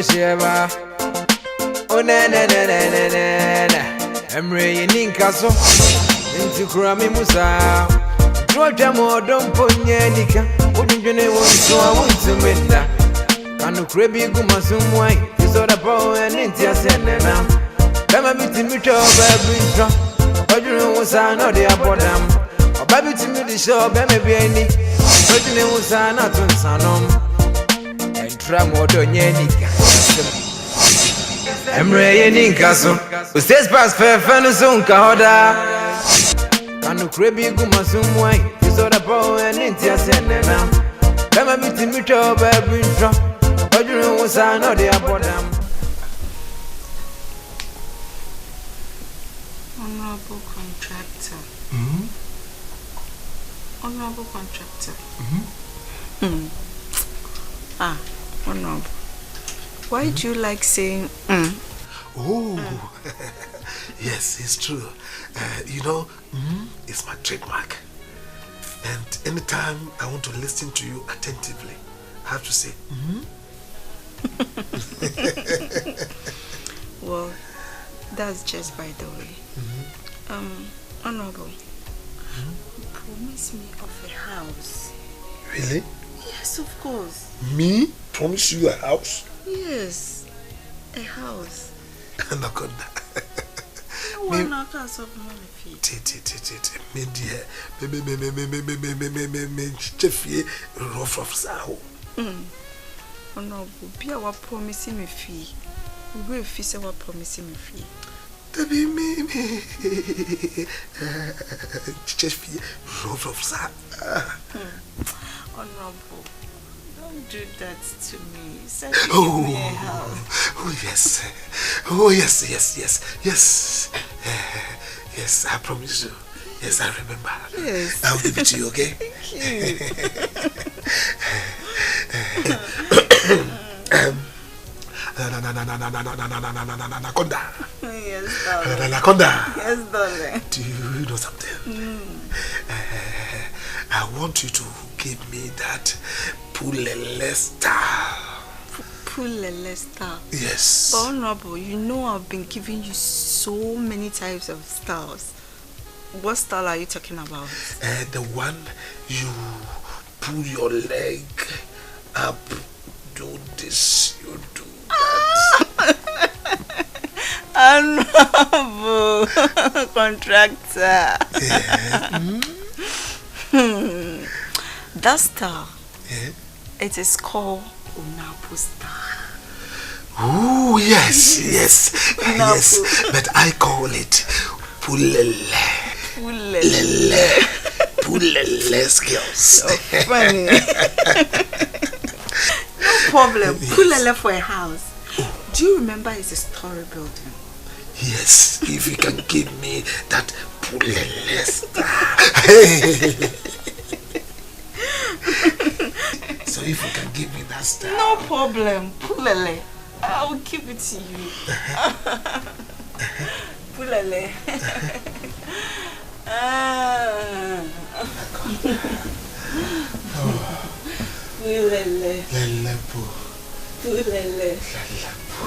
Sheba. Oh, na na na na na na. NKASO. Into Krami Musa. Georgia more don't put Yanika. Wouldn't you know so I want to meet that? Can you crave you go some way? You saw the power and India send them. Come a bit in me to every drop. But you know what's I know they are for them. A baby to me the show, baby be any. But you know what's I not on Sanom. And Tramo don't Yanika. NKASO. Who says past fair Fenison Kahoda? Can you crave you go some way? You saw the power and India send them. Come a bit in me to every drop. But you know what's I know they are for them. Honorable contractor. Honorable contractor. Honorable. Why do you like saying Oh, yes, it's true. You know, it's my trademark. And anytime I want to listen to you attentively, I have to say, Well, that's just by the way. Honorable, promise me of a house. Really? Yes, of course. Me? Promise you a house? Yes, a house. Anaconda. One house of money. Honorable, be our promising me fee. We will fix our promising me fee. Honorable, don't do that to me. Say give me a house. Oh yes. Oh yes. Yes, I promise you. Yes, I remember. Yes. I'll give it to you, okay? Thank you. Anaconda. Yes, darling. Anaconda. Yes, darling. Do you know something? I want you to give me that Pulele style. Pulele style. Yes. But Honorable, you know I've been giving you so many types of styles. What style are you talking about? The one you pull your leg up, do this, you do that. Honorable contractor. Yeah. That style, Yeah. it is called Unapu style. Oh yes. Yes, but I call it Pulele. Pulele skills. So funny. No problem. Pulele for a house. Do you remember it's a story building? Yes, if you can give me that Pulele style. So if you can give me that style. No problem. Pulele. I will give it to you. Pulele. Pulele. Lelepo. Pulele. Lelepo.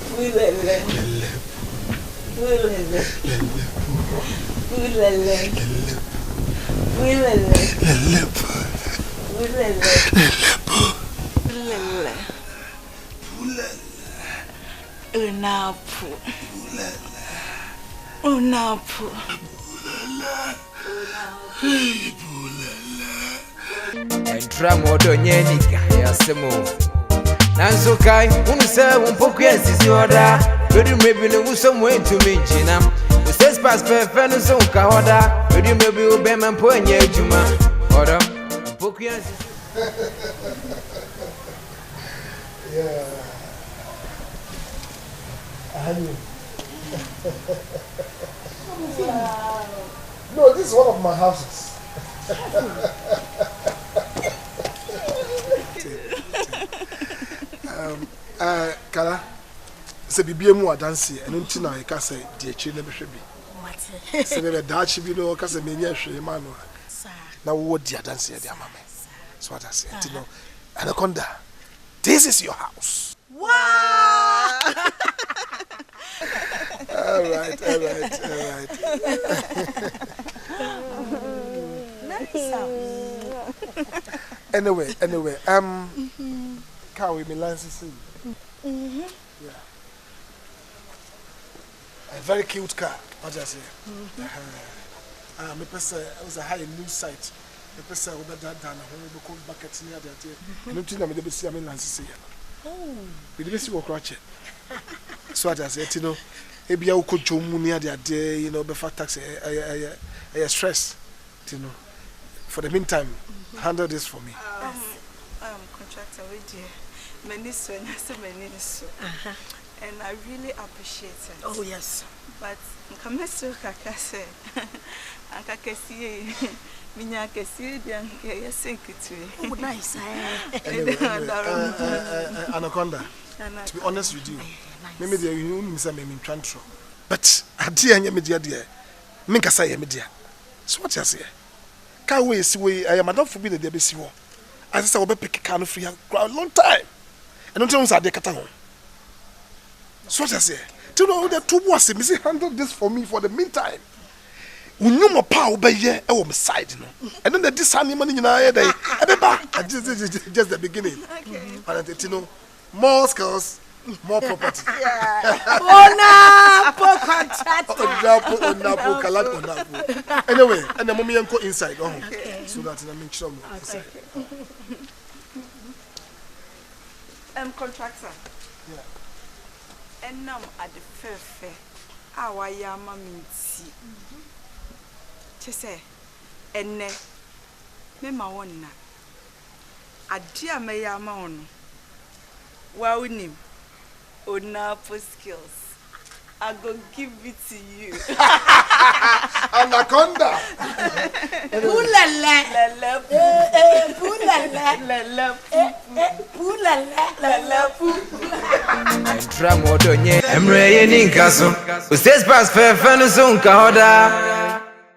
Pulele. Lelepo. Pulele. Lelepo. Pulele. Lelepo. Pulele. Lelepo. Pulele. Lelepo. Pulele. Unapu. Unapu. And Tramo don't Yanika, Yasemo. Nanso Kai, Unsa, Umpokias is your order. But you may be some way to me, Jinam. Who says past fair Fenison Kahoda? But you may be Obama and Ponya Juma. Order, Umpokias. Yeah. Wow. No, this is one of my houses. Kala, se bibi emu adansi, enu nti na eka se die chi na behwe bi. What? Se be da chi bi no ka se menye hwe ma no. Na wo di adansi e di amame. So what I say, you know, Anaconda, This is your house. Wow! All right. Nice house. Anyway, can we see? Yeah. A very cute car. What I say? Me person was a high news site. Me person over that down home we call buckets near that. No thing me dey see am Nancy say. Oh. We dey see work ratchet. So what I say, you know, ebi ya uko jomu near that day, you know, before tax stress, you know. For the meantime, handle this for me. Contractor with you. Many so and I really appreciate it. Oh yes. But come so kaka say anka kesi minya kesi bian ye sink to. Oh nice. Anaconda. To be honest with you, maybe there you miss me in transfer. But adia nya media there. Me kasa ye media. So what you say? Can we see I am not forbid the be see wo. I say we be pick can free a long time. And don't tell us ade kata ho. So what I say? Do you know the two boys say handle this for me for the meantime. Unyuma pa obeye e wo me side no. And then this animal ni na here dey. Just the beginning. Okay. And you know more skills, more property. Ona po contract. Anyway, and the mommy go inside. So that I make sure inside. Contractor. Yeah. And now at the fair, our yama minty. Say, and ne, me ma one na. A dear me yama on. Wow, him. Ona for skills. I go give it to you. Anaconda. Poulala. Entramodonye emreye ninkaso. Ustes pas fefanu sunka oda.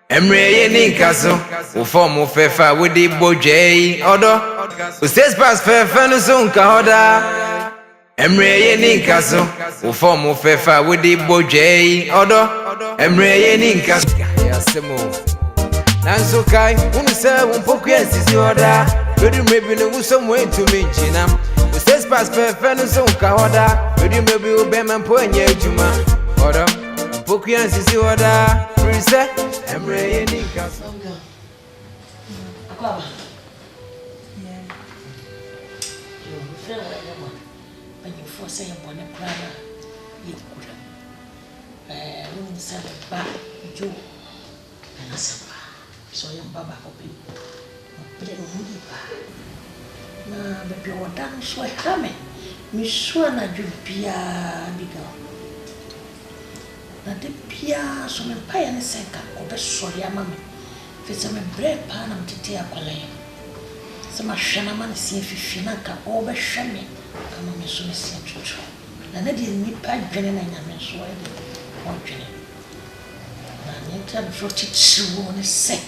Emreye ninkaso. Ufomu fefa widi bojei odo. Ustes pas fefanu sunka oda. Emreye ninkaso. Ufomu fefa widi bojei odo. Emreye ninkaso. Yasemo. Nanso kai unuse umpoku yensisi oda. Bedu maybe no uso mwentu minchina. Ustes pas fefanu sunka oda. Bedu maybe ubema mponye juma odo. Umpoku yensisi oda. Prise emreye ninkaso. Akwaba. Yeah. Yo, feel like when you force your bonnet crowd, you could. Women said back, you and us. So your baba hoping. Na baby wa dan so hame. Mi so na dubia biga. Na de bia so me pa ya ne senka obesori ama me. Fisa me bread pa na mtete akwale. Sama hwana ma ne sie fifi na ka obehwe me. Kama me so me sie tutu. Na na de nipa dwene na nyame so wa de. Odwene. Na ne ta froti chiwo ne se.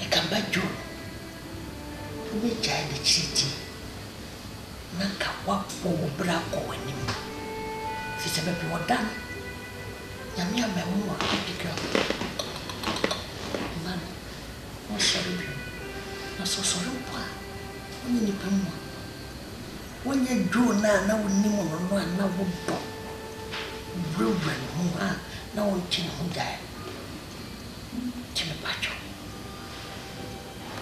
E kan ba jo. We jai the chiti. Nanka wapo bra ko wani. Fisa be bi wodan. Nyame amemu wa apika. Man. O sorry bi. Na so sorry pa. Oni ni pemu. Wonye jo na woni mo no na wo bo. Bruben ho a na won tin ho dai. Chime pacho.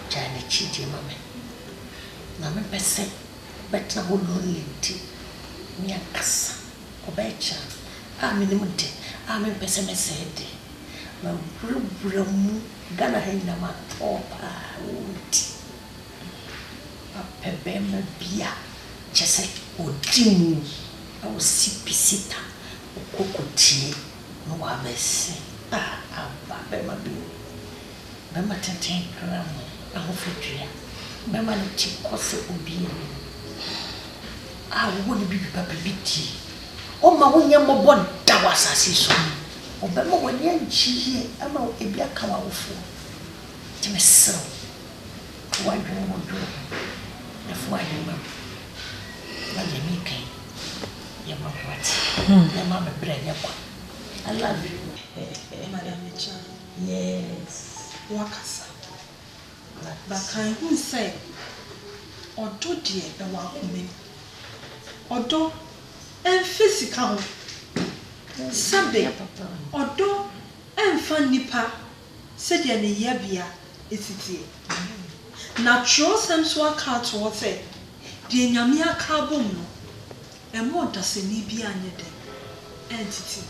Jai the chiti mame. Na me pese bet na wono linti mi akasa obecha a me nim de a me pese me sede ma brubrum gana henda ma topa uti a pebe me bia chese odimu a osipisita okokoti no wa bese a ba be ma bi be ma tenten gram a ho fetria Mama ni chikose obi woni bibi papa biti o ma wonya mobo da wasase so o be ma woni anchie ama ebi aka wa wofo ti mesro wa dwo mo do na fo ayi ma Mama brain I love you. Madam Mecha. Yes. Wakasa. But can you say odo die be wa kome. Odo en physical. Sabe odo en fan nipa said ya ne yabia etiti. Na tro sam so aka to say die nyame aka bom no. E mo dasani bia anye de. Entity.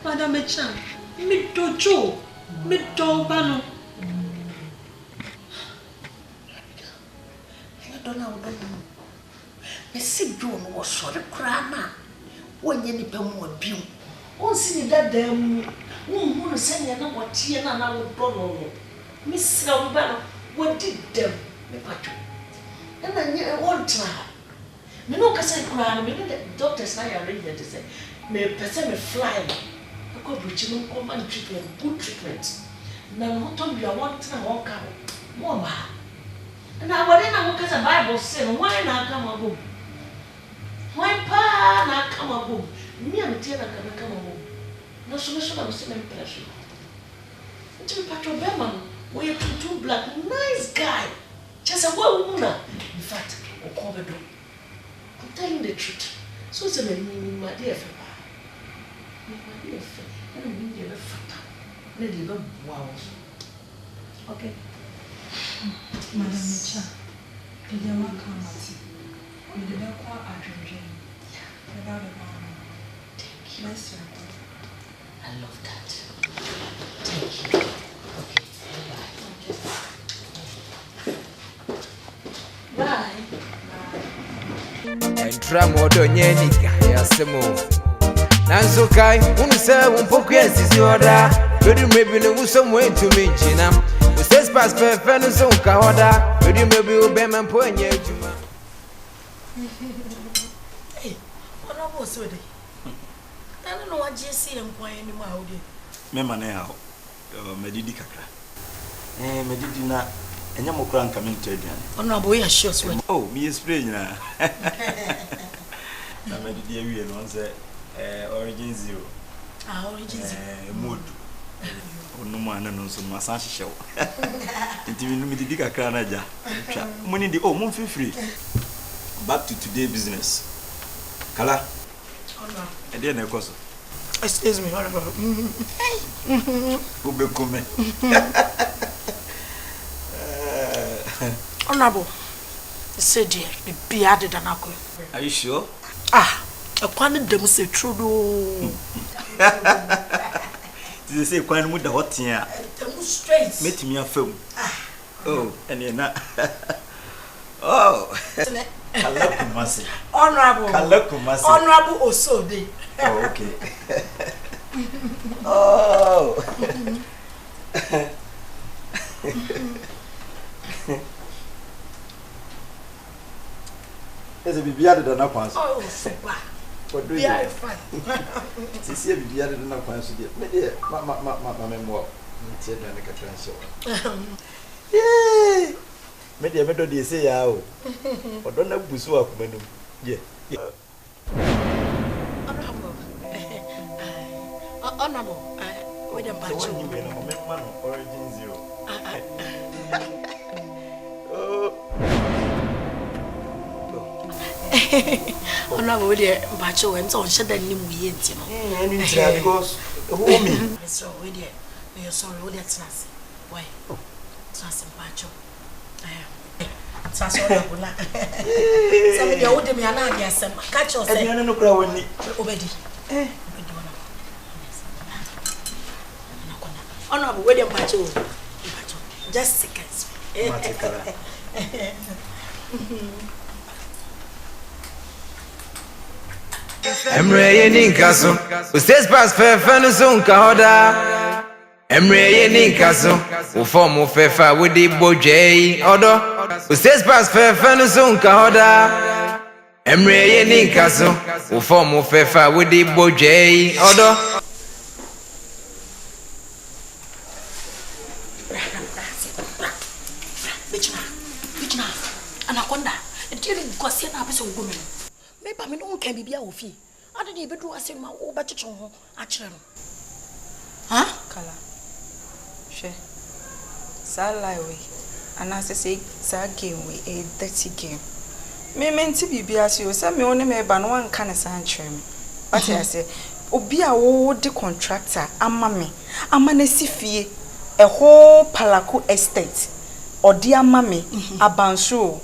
Madam Mecha, me dojo, me dobano. I don't know. Me see John was sorry crana. When you need more beam. Oh, see that damn woman saying I know what tea and I would don't Miss Albano, what did them? Me patcho. And I knew one time. Me no case cry, me the doctors now are ready to say, me person me fly. I go reaching common treatment, good treatment. Now, what time you are wanting to walk out? More. And I went in and look at the Bible saying, why not come home? Why pa not come home? Me and Tina can come home. No solution of same impression. To Patrol Beman, we are two black, nice guy. Just a woman. In fact, or cover door. I'm telling the truth. So it's a my dear friend. My dear friend. I don't mean you're a fat. Lady, wow. Okay. Madam Mecha, the young committee, with the Belqua Adrian. Without a man. Thank you. Bless you. I love that. Thank you. Okay, bye. And Tramodo Yenika, Yasemo. Nanso Kai, Unsa, Umpokia, Sisioda, but you may be no some way to me, China. Who says past Fenus on Kahoda, but you may be Obama Point Yajuma. Hey, what was it? I don't know what JC and Point anymore. Memane how Medidi Kakra. Medidina, and Yamokran coming to Adrian. Oh, no, boy, I sure swear. Oh, me is praying now. Medidi and once origin zero. Origin zero. Mood. No man and some massage show. Until you Medidi Kakra. Money the oh, month free. Back to today's business. Kala. Oh, no. And then, of course. Excuse me, honorable. Honorable, said dear, the bearded and uncle. Are you sure? Ah, a quantity them say true. Did they say quite with the hot here? Straight. Met me a film. Oh, and you're not. Oh, Honorable also day. Oh, okay. Oh. There's a baby other than a pass. Oh, super. What do you find? See, a baby other than a pass. My memoir. Yay! Maybe I made say, oh, but don't have Busua. Yeah. Honorable, with a bunch of origin zero. Honorable, with a bunch of and so on, said that you because woman. So, with you, we are sorry, with that snazzy. Why? Snazzy bunch of. Sassy, some of your old me and I guess some catch yourself. I don't know already. Honorable William Pacho. Just seconds. EMMR3 NKASO. Who says past Fenus on Kahoda? EMMR3 NKASO. Who form of Fefa with the Bojay order. Who says past Fenus on Kahoda? EMMR3 NKASO. Who form of Fefa with the Bojay order. Anaconda, and during Gossian Abyss of women. Maybe I mean, can be a fee. Ade dey bedu ase ma wo be chicho ho a kire no. Kala. She. Sa lie we. And as I say, sa game we a dirty game. Me menti bibia so say me one me ba no wan ka ne san kire me. What I say, obi a wo de contractor ama me. Ama na sifie a whole Palaku estate. Odi ama me abanso.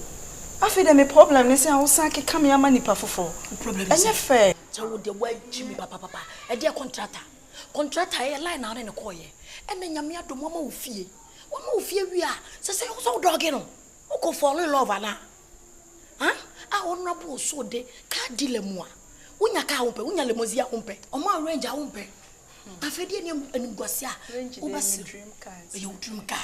Afi de me problem ne say I wo san ke kam ya ma nipa fofo. Problem Enye fair. So wo de wa Jimmy papa. E de contractor. Contractor e line na ne ko ye. E na nyame adom ma wo fie. Wo ma wo fie wi a se so dog no. Wo ko fall in love ana. A honorable so de ka dilemu a. Unya ka hompe, unya lemozi ya hompe. Omo arrange a hompe. Afedi eni enugwase a. Ubasi dream cars. You dream car.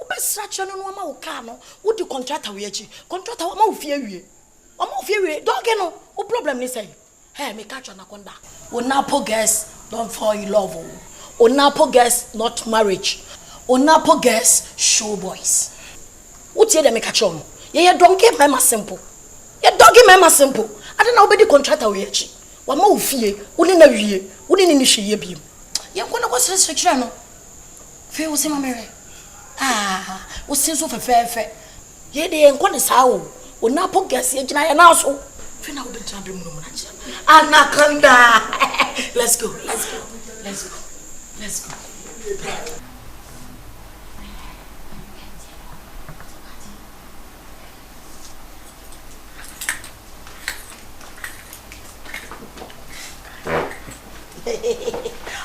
Ubesra chano no ama wo car no. Wo di contractor we achi. Contractor ama wo fie wie. Ama wo fie wie. Dog no. O problem ni say. Hey, me catch anaconda. Onapo girls don't fall in love. Onapo girls not marriage. Onapo girls show boys. What say them me catch on? Ye donkey mema simple. Ye doggy mema simple. I don't know obedi contractor we achi. Wa ma wo fie, wo ni na wie, wo ni ni hweye biem. Ye ko na ko sere kire no. Fe wo se ma mere. Wo se so fe. Ye de en ko ne sa wo. Onapo girls ye gina ye na so. Fe na wo be try bem no na chi. Anaconda. Let's go.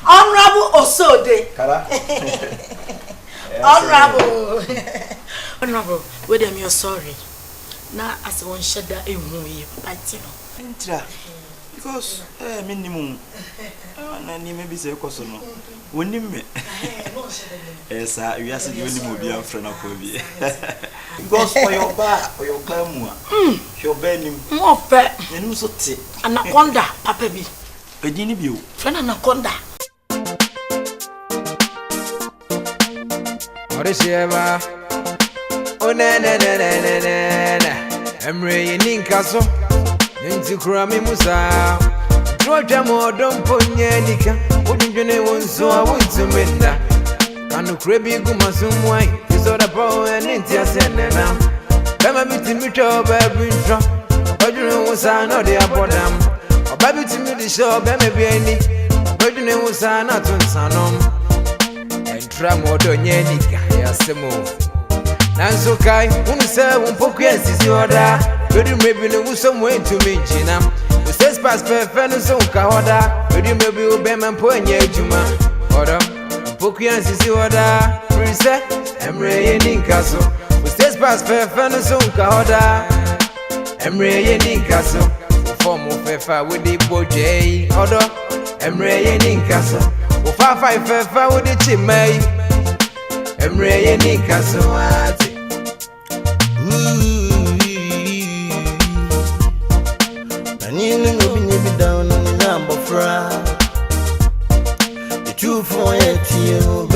Honorable Osode. Kala. Honorable, wait a minute, sorry. Now, as one shudder in who but you know. Intra. Because minimum. Na ni maybe say koso no. Woni me. Esa we ase di woni mo bia mfra na ko bi. Because for your ba mu a. Your ba nim. Mo pe. Enim so te. Anaconda papa bi. Edini bi o. Friend anaconda. Orisheba. Oh na. Emre NKASO. Nti kurami musa. Troja mo don ponye nika. Odinjene wonso a wontumenda. Kanu krebi gumasumwai. Isoda po enti asenena. Bema biti mitro baby intro. Odinjene wonsa no de abodam. Obabi timi di show bema bi ani. Odinjene wonsa na tunsanom. Entra mo do nyenika yasemo. Nanso kai unu se unpoku ensisi oda. Bedu maybe no wuso mo entumi nchina. We says pass perfect no so ka oda. Bedu maybe u be man po anya adwuma. Oda unpoku ensisi oda. Prince Emre NKASO. We says pass perfect no so ka oda. Emre NKASO. Form of fefa with the boje. Oda Emre NKASO. We fa fefa with the chimay. Emre NKASO ati. Nini no be down on the number fra. The truth for it you